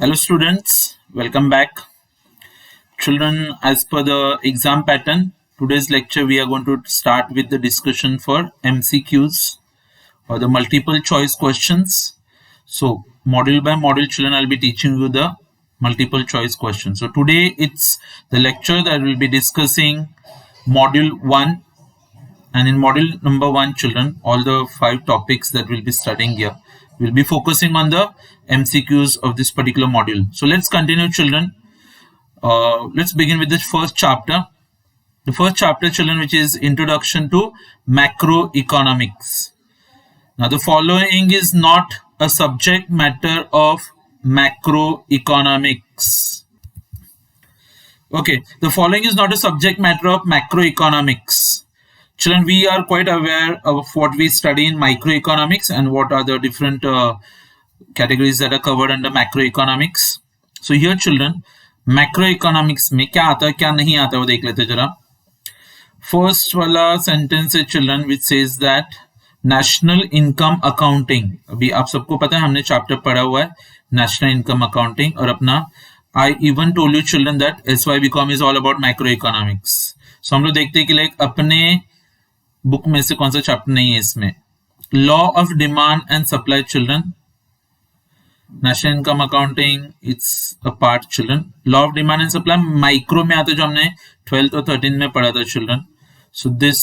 Hello students, welcome back. Children, as per the exam pattern, today's lecture we are going to start with the discussion for MCQs or the multiple choice questions. So module by module, children, I'll be teaching you the multiple choice questions. So today it's the lecture that will be discussing module 1, and in module number 1, children, all the 5 topics that we'll be studying here, we'll be focusing on the MCQs of this particular module. So let's continue, children. Let's begin with the first chapter. The first chapter, children, which is Introduction to Macroeconomics. Now, the following is not a subject matter of macroeconomics. Okay, the following is not a subject matter of macroeconomics. Children, we are quite aware of what we study in microeconomics and what are the different categories that are covered under macroeconomics. So here, children, macroeconomics में क्या आता है क्या नहीं आता है वो देख लेते जरा. First वाला sentence है, children, which says that national income accounting. अभी आप सबको पता है हमने चैप्टर पढ़ा हुआ है national income accounting और अपना I even told you, children, that Sybcom is all about macroeconomics. So हम लोग देखते हैं कि लाइक अपने बुक में से कौन सा चैप्टर नहीं है इसमें. Law of demand and supply, children. National income accounting it's a part, children. Law of demand and supply micro में आता है जो हमने 12th और 13th में पढ़ा था, children. So this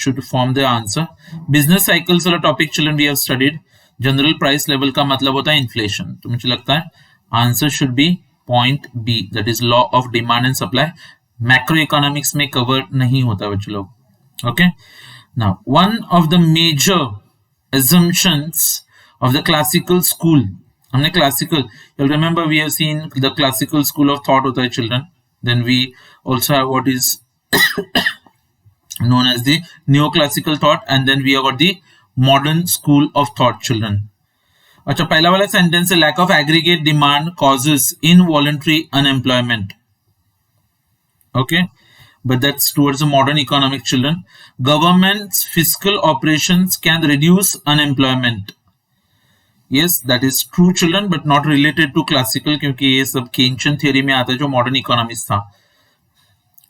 should form the answer. Business cycles वाला topic, children, we have studied. General price level का मतलब होता है इन्फ्लेशन. तो मुझे लगता है answer should be point B, that is law of demand and supply. Macro economics में कवर नहीं होता बच्चों लोग. Okay, now one of the major assumptions of the classical school, हमने classical, you'll remember we have seen the classical school of thought होता है, children. Then we also have what is known as the neoclassical thought, and then we have got the modern school of thought, children. अच्छा, पहला वाला sentence है lack of aggregate demand causes involuntary unemployment. Okay, but that's towards the modern economic, children. Government's fiscal operations can reduce unemployment. Yes, that is true, children, but not related to classical, क्योंकि ये सब Keynesian theory में आता है जो modern economics था.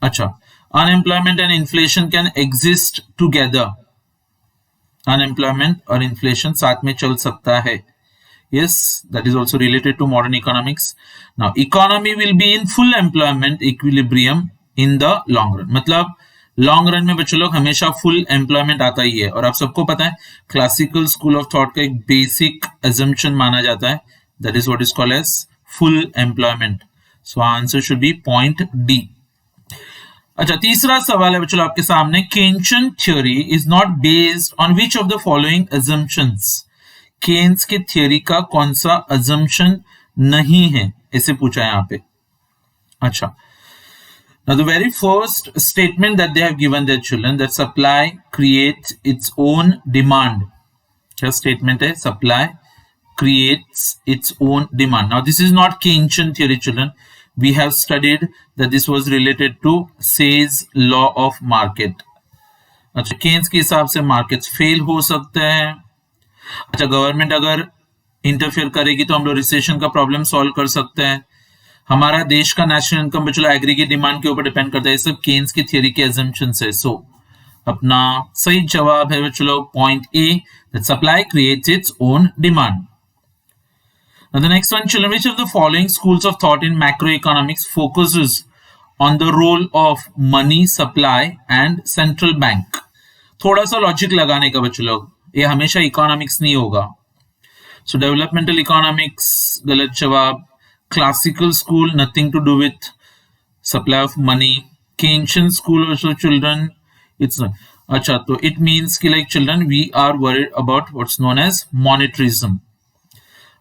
अच्छा, unemployment and inflation can exist together. Unemployment और inflation साथ में चल सकता है. Yes, that is also related to modern economics. Now, economy will be in full employment equilibrium in the long run. मतलब लॉन्ग रन में बच्चों लोग हमेशा फुल एम्प्लॉयमेंट आता ही है. और आप सबको पता है क्लासिकल स्कूल ऑफ थॉट का एक बेसिक अजम्पशन माना जाता है, that is what is called as full employment. So answer should be point D. अच्छा, तीसरा सवाल है बच्चों आपके सामने. Keynesian theory is not based on which of the following assumptions. Keynes के थ्योरी का कौन सा अजम्पशन नहीं है, ऐसे पूछा है यहाँ पे. अच्छा, now the very first statement that they have given their children, that supply creates its own demand. क्या statement है? Supply creates its own demand. Now this is not Keynesian theory, children. We have studied that this was related to Say's law of market. अच्छा, Keynes के हिसाब से markets fail हो सकते हैं. अच्छा, गवर्नमेंट अगर इंटरफेयर करेगी तो हम लोग रिसेशन का प्रॉब्लम सॉल्व कर सकते हैं. हमारा देश का नेशनल इनकम बच्चों एग्रीगेट डिमांड के ऊपर डिपेंड करता है. सब केन्स की थ्योरी के अजम्पशंस है. सो अपना सही जवाब है बच्चों point A, that supply creates its own demand. Now the next one, children, which of the following schools of thought in macroeconomics focuses on the role of money supply and central bank? थोड़ा सा logic लगाने का बच्चों लोग, ये हमेशा economics नहीं होगा. सो डेवलपमेंटल इकोनॉमिक्स गलत जवाब. Classical school, nothing to do with supply of money. Keynesian school also, children, it's not. Acha, so it means कि like children, we are worried about what's known as monetarism.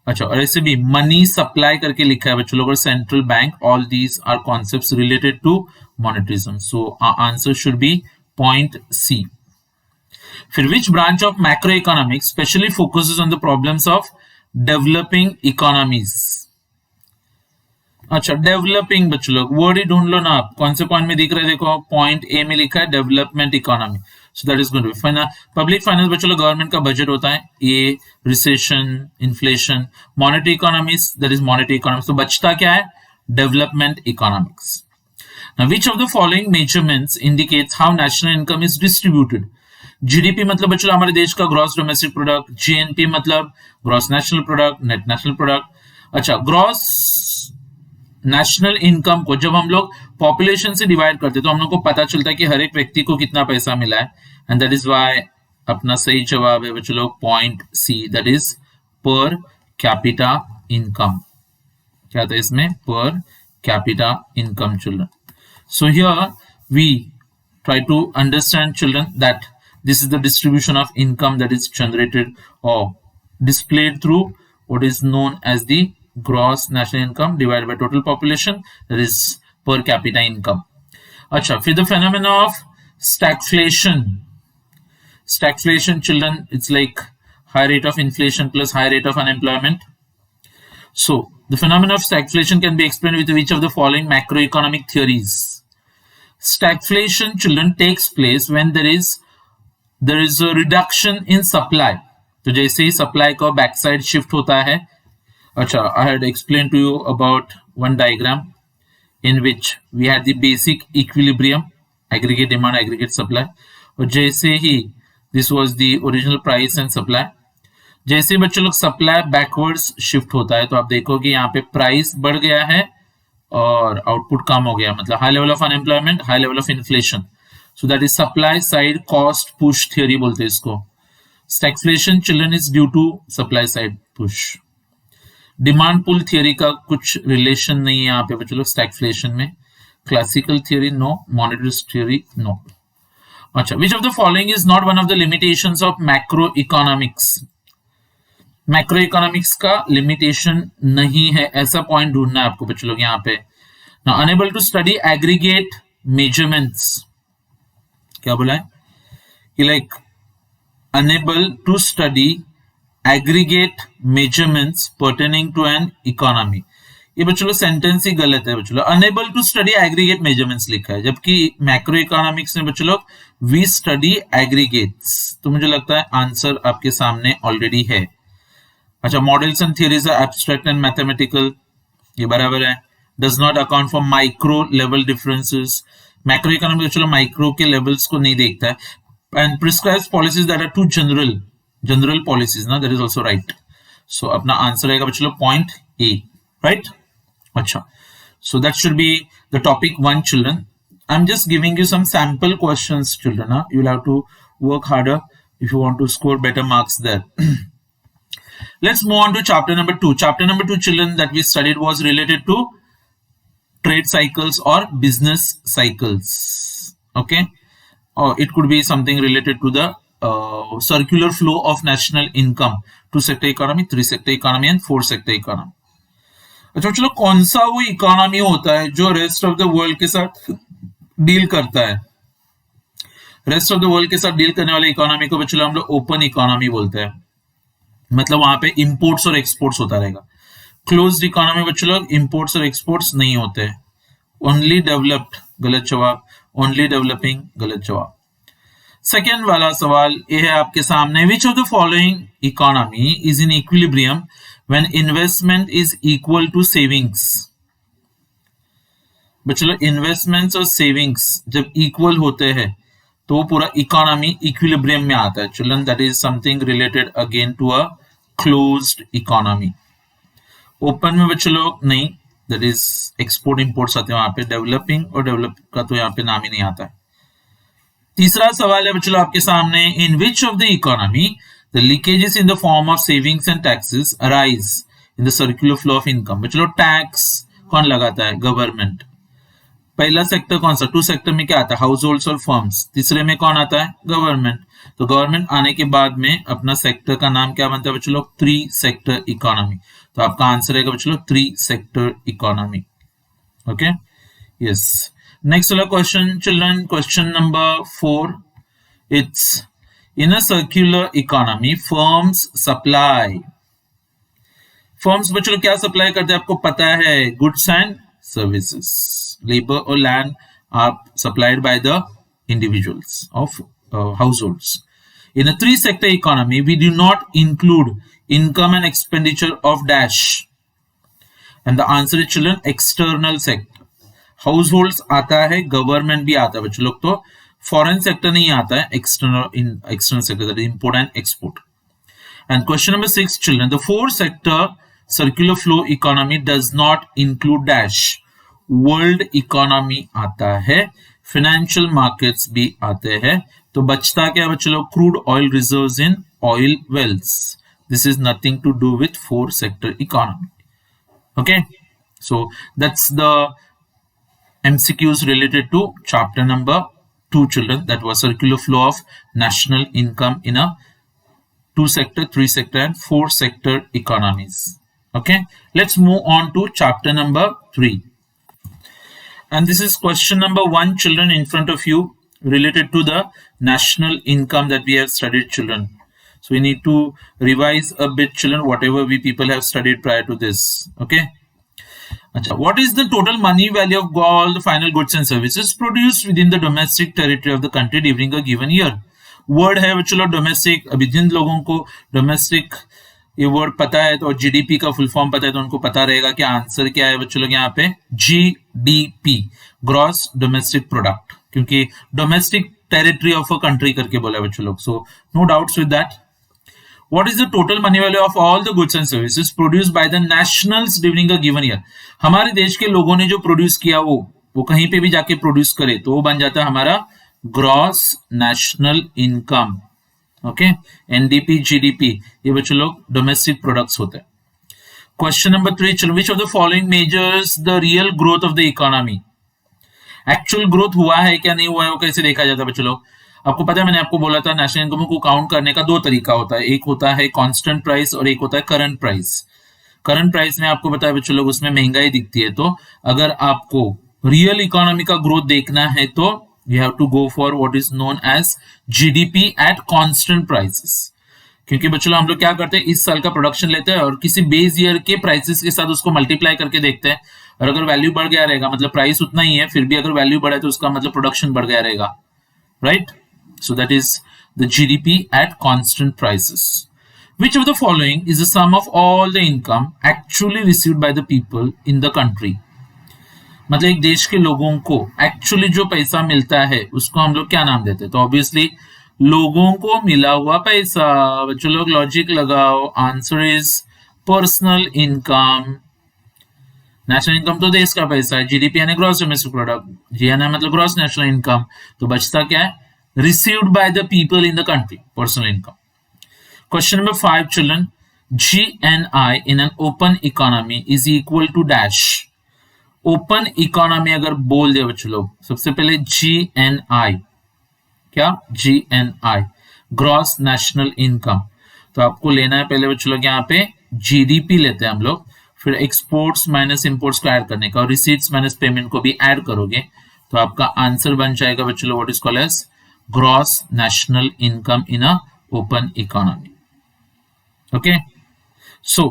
अच्छा, और ऐसे भी money supply करके लिखा है बच्चों लोग, और central bank, all these are concepts related to monetarism. So our answer should be point C. फिर which branch of macroeconomics specially focuses on the problems of developing economies? अच्छा, डेवलपिंग बच्चों लोग वर्ड ही ढूंढ लो ना आप. कौन से पॉइंट में दिख रहा है? देखो पॉइंट ए में लिखा है development economy. So that is going to be public finance बच्चों लोग गवर्नमेंट का बजट होता है, ये recession, inflation, monetary economics that is monetary economics, तो बचता क्या है, development economics. Now which of the following measurements indicates how national income is distributed? GDP मतलब बच्चों हमारे देश का ग्रॉस डोमेस्टिक प्रोडक्ट, जीएनपी मतलब gross national product, net national product. अच्छा, ग्रॉस नेशनल इनकम को जब हम लोग पॉपुलेशन से डिवाइड करते तो हम लोग को पता चलता है कि हर एक व्यक्ति को कितना पैसा मिला है, एंड दैट इज व्हाई अपना सही जवाब है बच्चों लोग point C, that is per capita income. क्या था इसमें, per capita income children. So here we try to understand children that this is the distribution of income that is generated or displayed through what is known as the gross national income divided by total population, that is per capita income. Acha, for the phenomena of stagflation. Stagflation children, it's like high rate of inflation plus high rate of unemployment. So the phenomenon of stagflation can be explained with which of the following macroeconomic theories? Stagflation children takes place when there is a reduction in supply. तो जैसे ही supply का back side shift होता है. अच्छा, I had explained to you about one diagram in which we had the basic equilibrium, aggregate demand, aggregate supply. और जैसे ही this was the original price and supply, जैसे बच्चों लोग सप्लाई बैकवर्ड्स शिफ्ट होता है तो आप देखोगे यहाँ पे प्राइस बढ़ गया है और आउटपुट कम हो गया, मतलब high level of unemployment, high level of inflation. So that is supply side cost push theory बोलते हैं इसको. Stagflation children is due to supply side push. Demand pull theory का कुछ रिलेशन नहीं है यहाँ पे बच्चों लोग स्टैगफ्लेशन में. Classical theory no, monetarist theory no. अच्छा, which of the following is not one of the limitations of macro economics. Macro economics का लिमिटेशन नहीं है, ऐसा पॉइंट ढूंढना है आपको बच्चों लोग यहाँ पे. Now enable to study aggregate measurements, क्या बोला है कि like enable to study aggregate measurements pertaining to an economy. ये बच्चों लोग सेंटेंस ही गलत है बच्चों लोग. Enable to study aggregate measurements लिखा है, जबकि मैक्रो इकोनॉमिक्स में बच्चों लोग वी स्टडी एग्रीगेट्स. तो मुझे लगता है आंसर आपके सामने ऑलरेडी है. अच्छा, models and theories are abstract and mathematical, ये बराबर है. Does not account for micro level differences. Macro economics चलो माइक्रो के लेवल्स को नहीं देखता है. And prescribes policies that are too general policies ना, that is also right. So अपना आंसर रहेगा बच्चों पॉइंट ए, राइट. अच्छा, so that should be the topic 1 children. I am just giving you some sample questions children. You will have to work harder if you want to score better marks there. Let's move on to chapter number 2. Chapter number 2 children that we studied was related to trade cycles or business cycles. Okay, or it could be something related to the circular flow of national income, 2 sector economy, 3 sector economy and 4 sector economy. अच्छा चलो, कौन सा वो economy होता है जो rest of the world के साथ डील करता है? रेस्ट ऑफ द वर्ल्ड के साथ डील करने वाले इकोनॉमी को बच्चों हम लोग ओपन इकोनॉमी बोलते हैं. मतलब वहां पे इंपोर्ट्स और एक्सपोर्ट्स होता रहेगा. क्लोज्ड इकोनॉमी बच्चों लोग इंपोर्ट्स और एक्सपोर्ट्स नहीं होते हैं. ओनली डेवलप्ड, गलत जवाब. ओनली डेवलपिंग, गलत जवाब. सेकेंड वाला सवाल ये है आपके सामने. Which of the following economy is in equilibrium when investment is equal to savings? बच्चों लोग इन्वेस्टमेंट्स और सेविंग्स जब इक्वल होते हैं तो पूरा इकोनॉमी इक्विलिब्रियम में आता है children. That is something related again to a closed economy. Open में बच्चों लोग नहीं, दैट इज एक्सपोर्ट इंपोर्ट्स आते हैं वहां पे. डेवलपिंग और डेवलप का तो यहाँ पे नाम ही नहीं आता है. तीसरा सवाल है बच्चों आपके सामने. In which of the economy the leakages in the form of savings and taxes arise in the circular flow of income? बच्चों टैक्स कौन लगाता है? गवर्नमेंट. पहला सेक्टर कौन सा? 2 सेक्टर में क्या आता है? हाउस होल्ड्स और फर्म्स. तीसरे में कौन आता है? गवर्नमेंट. तो गवर्नमेंट आने के बाद में अपना सेक्टर का नाम क्या बनता है बच्चों लोग? 3 सेक्टर इकोनॉमी. तो आपका आंसर रहेगा बच्चों लोग 3 sector economy. Okay, yes. Next वाला question children, question number 4. It's in a circular economy firms supply. Firms बच्चों क्या सप्लाई करते हैं आपको पता है? Goods and services. लेबर और land are supplied by the individuals of households. In a three sector economy, we do not include income and expenditure of dash. And the answer is children external sector. Households आता है, government भी आता है बच्चों लोग, तो foreign sector नहीं आता है, external sector, that is import and export. And question number 6 children, the four sector circular flow economy does not include dash. World economy आता है, financial markets भी आते हैं, तो बचता क्या बच्चों लोग? crude oil reserves in oil wells. This is nothing to do with four sector economy. Okay, so that's the MCQs related to chapter number 2 children, that was circular flow of national income in a 2 sector, 3 sector and 4 sector economies. Okay, let's move on to chapter number 3, and this is question number 1 children in front of you, related to the national income that we have studied children. So we need to revise a bit children whatever we people have studied prior to this. Okay, what is the total money value of all the final goods and services produced within the domestic territory of the country during a given year? Word है बच्चों लोग domestic. अभी जिन लोगों को domestic ये word पता है तो जीडीपी का फुल फॉर्म पता है तो उनको पता रहेगा कि आंसर क्या है बच्चों लोग यहाँ पे जीडीपी, ग्रॉस डोमेस्टिक प्रोडक्ट, क्योंकि domestic territory of a country करके बोला है बच्चों लोग. So no doubts with that. What is the total money value of all the goods and services produced by the nationals during a given year? हमारे देश के लोगों ने जो प्रोड्यूस किया वो कहीं पे भी जाके प्रोड्यूस करे तो वो बन जाता है हमारा gross national income. Okay, NDP GDP ये बच्चों लोग डोमेस्टिक प्रोडक्ट्स होते हैं. क्वेश्चन नंबर 3 चलो, विच of the following measures the real growth of the economy? Actual growth हुआ है क्या नहीं हुआ है वो कैसे देखा जाता है बच्चों लोग? आपको पता है मैंने आपको बोला था नेशनल इनकम को काउंट करने का दो तरीका होता है, एक होता है कांस्टेंट प्राइस और एक होता है करंट प्राइस. करंट प्राइस में आपको पता है बच्चों लोग उसमें महंगाई दिखती है, तो अगर आपको रियल इकोनॉमी का ग्रोथ देखना है तो you have to go for what is known as GDP at constant prices. क्योंकि बच्चों हम लोग क्या करते हैं, इस साल का प्रोडक्शन लेते हैं और किसी बेस ईयर के प्राइसेस के साथ उसको मल्टीप्लाई करके देखते हैं, और अगर वैल्यू बढ़ गया रहेगा मतलब प्राइस उतना ही है फिर भी अगर वैल्यू बढ़ा है तो उसका मतलब प्रोडक्शन बढ़ गया रहेगा, right? So that is the GDP at constant prices. Which of the following is the sum of all the income actually received by the people in the country? मतलब एक देश के लोगों को एक्चुअली जो पैसा मिलता है उसको हम लोग क्या नाम देते हैं? तो ऑब्वियसली लोगों को मिला हुआ पैसा. बच्चों लोग लॉजिक लगाओ, answer is personal income. National income तो देश का पैसा है, जीडीपी यानी ग्रॉस डोमेस्टिक प्रोडक्ट, जीएनआई मतलब ग्रॉस नेशनल इनकम, तो बचता क्या है? Received by the people in the country, personal income. Question number 5 children, GNI in an open economy is equal to dash. Open economy अगर बोल दे बच्चों लोग, सबसे पहले GNI क्या? GNI gross national income. तो आपको लेना है पहले बच्चों लोग यहाँ पे जीडीपी लेते हैं हम लोग, फिर एक्सपोर्ट्स माइनस इंपोर्ट्स को ऐड करने का और रिसीट्स माइनस पेमेंट को भी ऐड करोगे तो आपका आंसर बन जाएगा बच्चों लोग what is called as gross national income in a open economy. Okay, so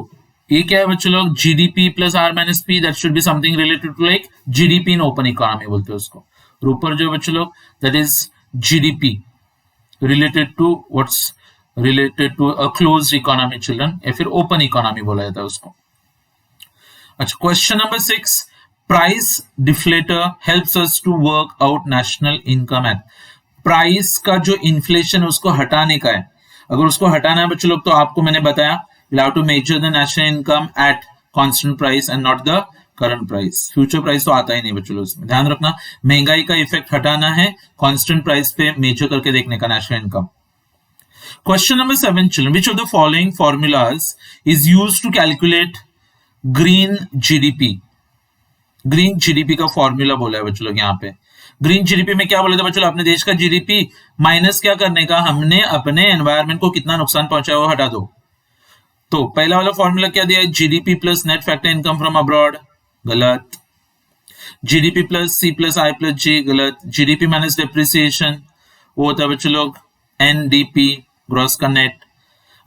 ये क्या है बच्चों लोग? GDP plus R minus P, that should be something related to like GDP in open economy बोलते हैं उसको. और ऊपर जो बच्चों लोग that is GDP related to what's related to a closed economy children, या फिर open economy बोला जाता है उसको. अच्छा, question number 6, price deflator helps us to work out national income at. Price का जो इन्फ्लेशन है उसको हटाने का है. अगर उसको हटाना है बच्चों लोग तो आपको मैंने बताया you have to measure the national income at constant price and not the current price. Future price तो आता ही नहीं बच्चों लोग, उसमें ध्यान रखना. महंगाई का इफेक्ट हटाना है, कांस्टेंट प्राइस पे मेजर करके देखने का national income. Question number 7 children, which of the following formulas is used to calculate green GDP? Green GDP का फॉर्मूला बोला है बच्चों लोग यहाँ पे. ग्रीन जीडीपी में क्या बोला था बच्चों? अपने देश का जीडीपी माइनस क्या करने का, हमने अपने एनवायरमेंट को कितना नुकसान पहुंचाया वो हटा दो. तो पहला वाला फॉर्मूला क्या दिया है? GDP plus net factor income from abroad, गलत. जीडीपी प्लस सी प्लस आई प्लस जी, गलत. जीडीपी माइनस डेप्रिसिएशन वो होता है बच्चों लोग एनडीपी, ग्रॉस का नेट.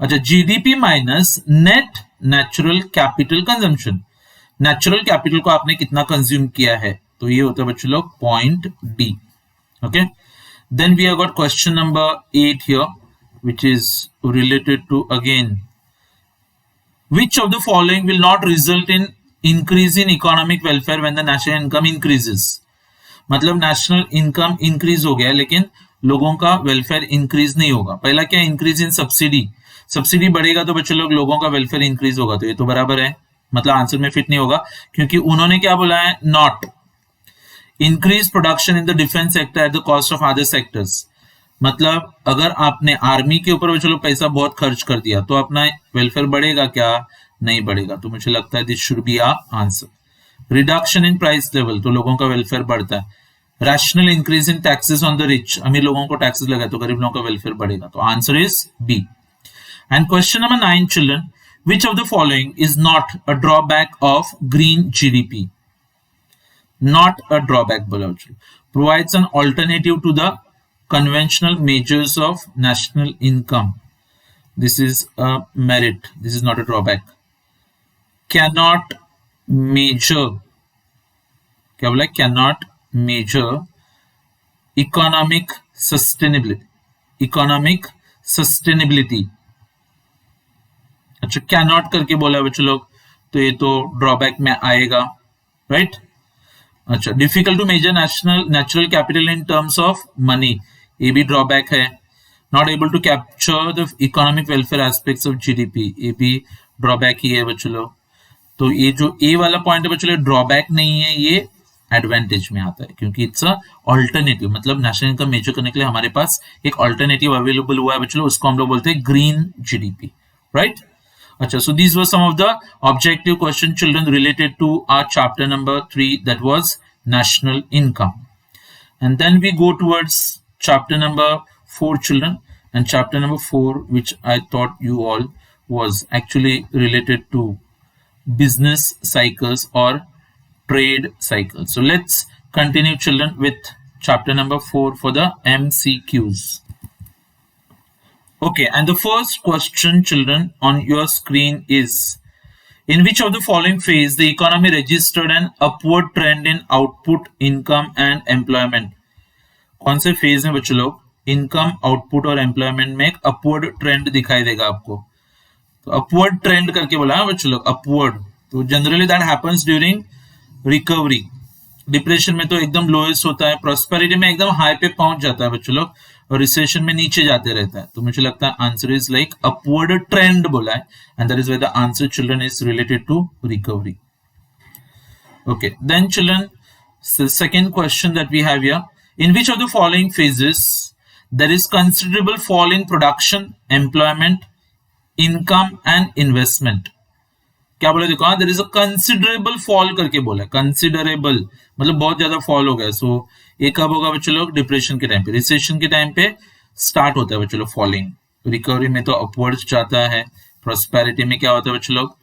अच्छा, GDP minus net natural capital consumption, natural capital को आपने कितना कंज्यूम किया है, तो ये होता है बच्चों लोग point D. Okay, Then we have got question number 8 here, which is related to again, which of the following will not result in increase in economic welfare when the national income increases. मतलब national income increase हो गया है लेकिन लोगों का welfare increase नहीं होगा. पहला क्या, इंक्रीज इन सब्सिडी. सब्सिडी बढ़ेगा तो बच्चों लोगों का वेलफेयर इंक्रीज होगा, तो ये तो बराबर है, मतलब आंसर में फिट नहीं होगा, क्योंकि उन्होंने क्या बोला है, not increase production in the defence sector at the cost of other sectors. मतलब अगर आपने आर्मी के ऊपर बच्चों पैसा बहुत खर्च कर दिया तो अपना वेलफेयर बढ़ेगा क्या, नहीं बढ़ेगा. तो मुझे लगता है this should be answer. Reduction in price level, तो लोगों का वेलफेयर बढ़ता है. Rational increase in taxes on the rich, अमीर लोगों को टैक्सेस लगा तो गरीब लोगों का वेलफेयर बढ़ेगा. तो answer is B. And question number 9 children, which of the following is not a drawback of green GDP. Not a drawback बोला, provides an alternative to the conventional measures of national income. This is a merit, this is not a drawback. Cannot measure, क्या बोला, cannot measure economic sustainability. economic sustainability, अच्छा cannot करके बोला बच्चों लोग, तो ये तो ड्रॉबैक में आएगा, राइट. अच्छा, difficult to measure natural capital in terms of money, ये भी ड्रॉबैक है. Not able to capture the economic welfare aspects of GDP, ये भी ड्रॉबैक ही है बच्चों लोग. तो ये जो ए वाला पॉइंट है बच्चों लोग, ड्रॉबैक नहीं है, ये एडवांटेज में आता है, क्योंकि इट्स अ ऑल्टरनेटिव. मतलब नेशनल इनकम मेजर करने के लिए हमारे पास एक ऑल्टरनेटिव अवेलेबल हुआ है बच्चों लोग, उसको हम लोग बोलते हैं ग्रीन जीडीपी, राइट. अच्छा, so these were some of the objective question children related to our chapter number 3, that was national income. And then we go towards chapter number 4 children, and chapter number 4, which I thought you all was actually related to business cycles or trade cycles. So let's continue children with chapter number 4 for the MCQs. Okay, and the first question children on your screen is, in which of the following phase the economy registered an upward trend in output, income and employment. कौन से phase में बच्चों लोग income, output और employment में एक upward trend दिखाई देगा आपको. तो अपवर्ड ट्रेंड करके बोला है बच्चों लोग, अपवर्ड. तो generally that happens during recovery. Depression में तो एकदम लोएस्ट होता है, प्रॉस्पेरिटी में एकदम हाई पे पहुंच जाता है बच्चों लोग, और रिसेशन में नीचे जाते रहता है. तो मुझे लगता है answer is like upward trend बोला है, and that is where the answer children is related to recovery. Okay, then children second question that we have here, in which of the following phases there is considerable fall in production, employment, income and investment. क्या बोला, देखो, there is a considerable fall करके बोला है. Considerable मतलब बहुत ज्यादा fall हो गया. सो ये कब होगा बच्चों लोग, डिप्रेशन के टाइम पे, रिसेशन के टाइम पे स्टार्ट होता है बच्चों लोग फॉलिंग. रिकवरी में तो अपवर्ड्स जाता है, प्रोस्पेरिटी में क्या होता है बच्चों लोग,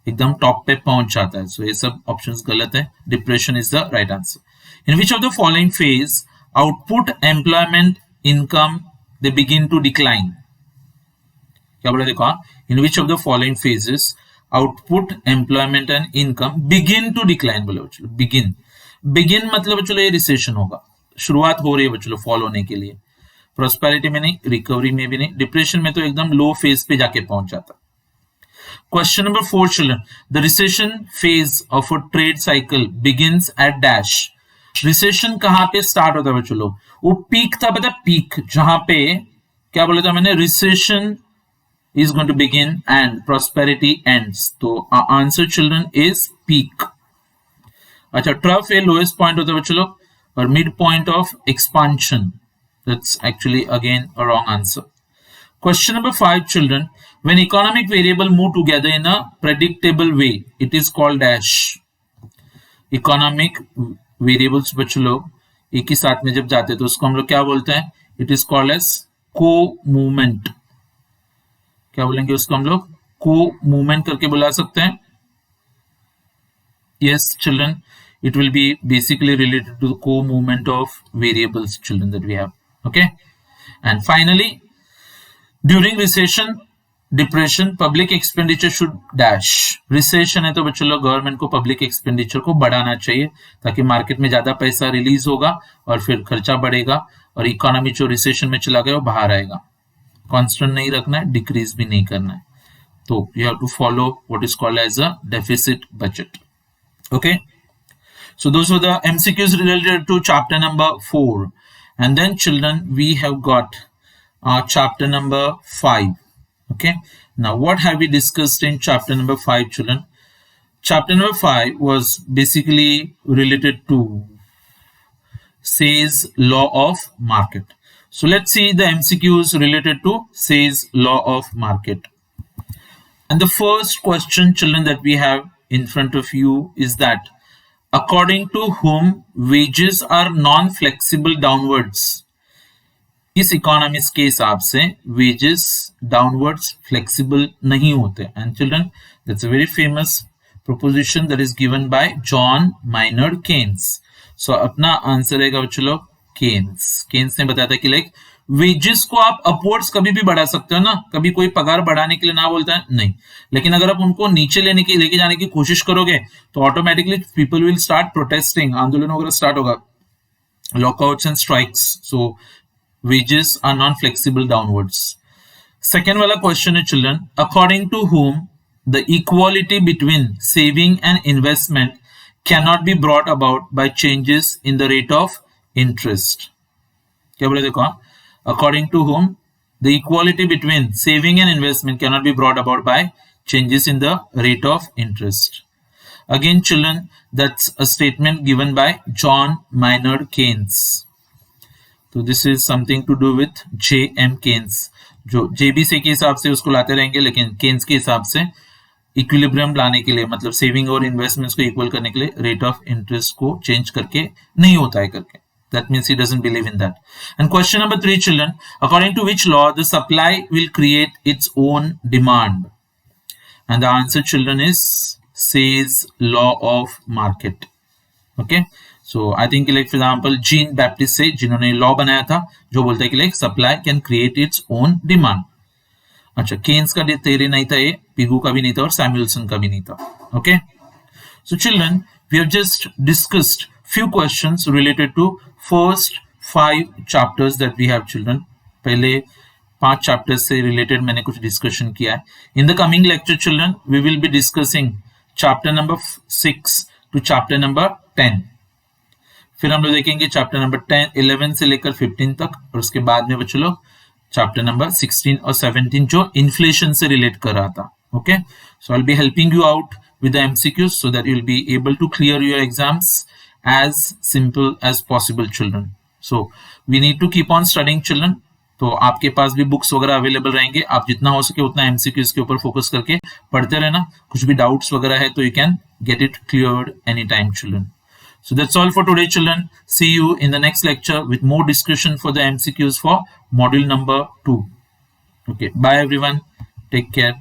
एकदम टॉप पे पहुंच जाता है. सो ये सब ऑप्शंस गलत है, depression is the right answer. In which of the following phase output, employment, income they begin to decline. क्या बोला, देखो, इन which of the following phases output, employment and income begin to decline. बोले बच्चों, begin. Begin मतलब बच्चों ये recession होगा, शुरुआत हो रही है बच्चों फॉल होने के लिए. प्रोस्पेरिटी में नहीं, रिकवरी में भी नहीं, डिप्रेशन में तो एकदम लो फेज पे जाके पहुंच जाता. Question number 4 children, the recession phase of a trade cycle begins at dash. Recession कहां पे स्टार्ट होता है बच्चों लोग, वो पीक था, पता, पीक, जहां पे क्या बोला था मैंने, recession is going to begin and prosperity ends. So our answer children is peak. अच्छा, trough है lowest point होता है बच्चों लोग, और mid point of expansion. That's actually again a wrong answer. Question number 5 children, when economic variable move together in a predictable way, it is called dash. Economic variables बच्चों लोग एक ही साथ में जब जाते हैं तो उसको हम लोग क्या बोलते हैं, it is called as co-movement. क्या बोलेंगे उसको हम लोग, को मूवमेंट करके बुला सकते हैं. yes children, it will be basically related to the co-movement of variables children that we have. okay, and finally during recession depression, public expenditure should dash. Recession है तो बच्चों लोग गवर्नमेंट को पब्लिक एक्सपेंडिचर को बढ़ाना चाहिए ताकि मार्केट में ज्यादा पैसा रिलीज होगा और फिर खर्चा बढ़ेगा और इकोनॉमी जो रिसेशन में चला गया वो बाहर आएगा। कांस्टेंट नहीं रखना है, डिक्रीज भी नहीं करना है। तो you have to follow what is called as a deficit budget. Okay, so those were the MCQs related to chapter number 4. And then children, we have got chapter number 5. Okay, now what have we discussed in chapter number 5, children? Chapter number 5 was basically related to Say's law of market. So let's see the MCQs related to Say's law of market. And the first question, children, that we have in front of you is that according to whom wages are non-flexible downwards. इस economics के हिसाब से wages downwards flexible नहीं होते। And children, that's a very famous proposition that is given by John Maynard Keynes. So अपना answer है बच्चों लोग Keynes। Keynes ने बताया था कि लाइक वेजेस को आप अपवर्ड्स कभी भी बढ़ा सकते हो ना, कभी कोई पगार बढ़ाने के लिए ना बोलता है नहीं, लेकिन अगर आप उनको नीचे लेके जाने की कोशिश करोगे तो automatically people will start protesting, आंदोलन वगैरह स्टार्ट होगा, lockouts and strikes. So wages are non flexible downwards. Second वाला क्वेश्चन है children, according to whom the equality between saving and investment can not be brought about by changes in the rate of interest. क्या बोले देखो, according to whom the equality between saving and investment cannot be brought about by changes in the rate of interest. Again children, that's a statement given by John Maynard Keynes. So this is something to do with J.M. Keynes, जो JBC के हिसाब से उसको लाते रहेंगे, लेकिन Keynes के हिसाब से इक्विलिब्रियम लाने के लिए, मतलब सेविंग और इन्वेस्टमेंट्स को इक्वल करने के लिए रेट ऑफ इंटरेस्ट को चेंज करके नहीं होता है करके। That means he doesn't believe in that. And question number 3, children, according to which law the supply will create its own demand? And the answer, children, is Say's law of market. Okay, so I think like for example Jean Baptist से जिन्होंने law बनाया था जो बोलता है कि like supply can create its own demand. अच्छा, Keynes का theory नहीं था ये, पिगू का भी नहीं था और सैमुएल्सन का भी नहीं था। Okay, so children, we have just discussed few questions related to first 5 chapters that we have, children. पहले 5 chapters से related मैंने कुछ discussion किया है। In the coming lecture, children, we will be discussing chapter number 6 to chapter number 10. फिर हम लोग देखेंगे chapter number 10, 11 से लेकर 15 तक, और उसके बाद में बच्चों लोग chapter number 16 और 17 जो inflation से relate कर रहा था। Okay, so I'll be helping you out with the MCQs so that you'll be able to clear your exams as simple as possible, children. So we need to keep on studying, children. तो आपके पास भी books वगैरह available रहेंगे, आप जितना हो सके उतना MCQs के ऊपर फोकस करके पढ़ते रहना। कुछ भी डाउट्स वगैरह है तो you can get it cleared anytime, children. So that's all for today, children. See you in the next lecture with more discussion for the MCQs for module number 2. Okay, bye everyone. Take care.